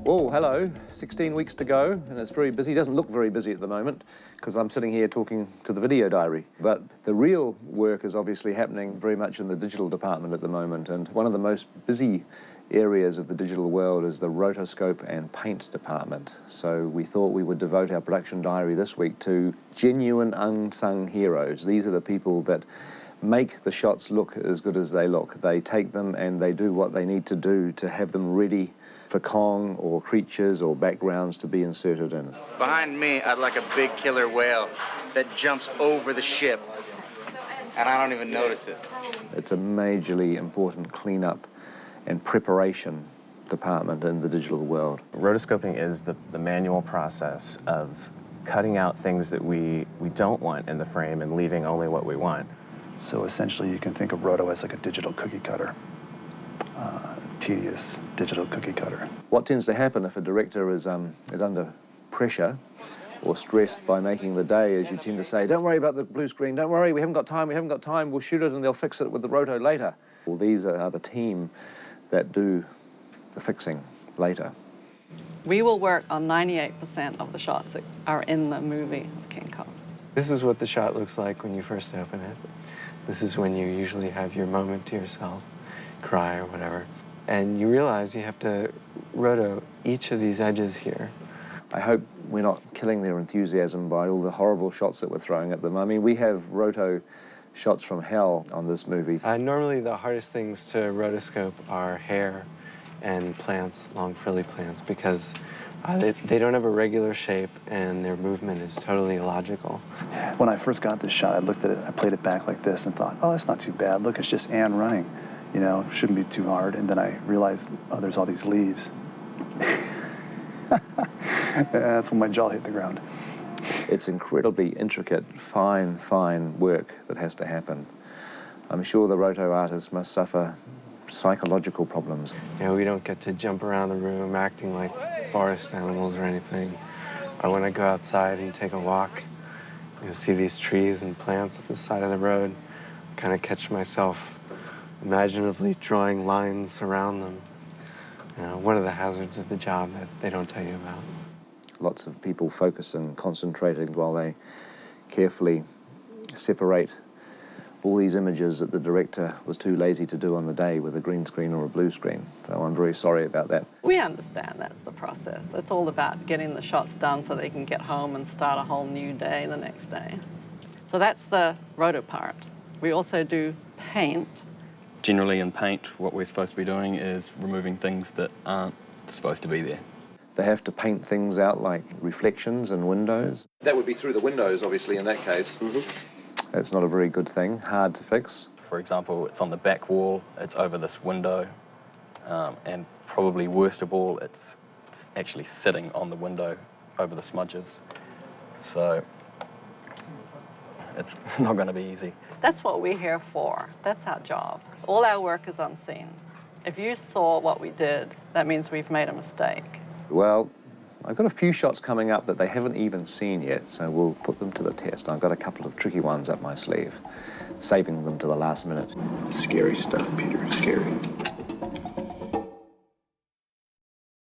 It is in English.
Oh, hello. 16 weeks to go, and it's very busy. It doesn't look very busy at the moment because I'm sitting here talking to the video diary. But the real work is obviously happening very much in the digital department at the moment, and one of the most busy areas of the digital world is the rotoscope and paint department. So we thought we would devote our production diary this week to genuine unsung heroes. These are the people that make the shots look as good as they look. They take them and they do what they need to do to have them ready for Kong or creatures or backgrounds to be inserted in. Behind me, I'd like a big killer whale that jumps over the ship, and I don't even notice it. It's a majorly important cleanup and preparation department in the digital world. Rotoscoping is the manual process of cutting out things that we don't want in the frame and leaving only what we want. So essentially you can think of roto as like a digital cookie cutter. Tedious digital cookie cutter. What tends to happen if a director is under pressure or stressed by making the day is you tend to say, don't worry about the blue screen, don't worry, we haven't got time, we'll shoot it and they'll fix it with the roto later. Well, these are the team that do the fixing later. We will work on 98% of the shots that are in the movie King Kong. This is what the shot looks like when you first open it. This is when you usually have your moment to yourself, cry or whatever. And you realize you have to roto each of these edges here. I hope we're not killing their enthusiasm by all the horrible shots that we're throwing at them. I mean, we have roto shots from hell on this movie. Normally the hardest things to rotoscope are hair and plants, long frilly plants, because they don't have a regular shape and their movement is totally illogical. When I first got this shot, I looked at it, I played it back like this and thought, oh, that's not too bad. Look, it's just Anne running. You know, shouldn't be too hard. And then I realized, oh, there's all these leaves. That's when my jaw hit the ground. It's incredibly intricate, fine work that has to happen. I'm sure the roto artists must suffer psychological problems. You know, we don't get to jump around the room acting like forest animals or anything. Or when I go outside and take a walk, you know, see these trees and plants at the side of the road, kind of catch myself imaginatively drawing lines around them. You know, one of the hazards of the job that they don't tell you about. Lots of people focus and concentrating while they carefully separate all these images that the director was too lazy to do on the day with a green screen or a blue screen. So I'm very sorry about that. We understand that's the process. It's all about getting the shots done so they can get home and start a whole new day the next day. So that's the roto part. We also do paint. Generally in paint, what we're supposed to be doing is removing things that aren't supposed to be there. They have to paint things out like reflections and windows. That would be through the windows, obviously, in that case. Mm-hmm. That's not a very good thing, hard to fix. For example, it's on the back wall, it's over this window, and probably worst of all, it's actually sitting on the window over the smudges. So it's not going to be easy. That's what we're here for. That's our job. All our work is unseen. If you saw what we did, that means we've made a mistake. Well, I've got a few shots coming up that they haven't even seen yet, so we'll put them to the test. I've got a couple of tricky ones up my sleeve, saving them to the last minute. Scary stuff, Peter, scary.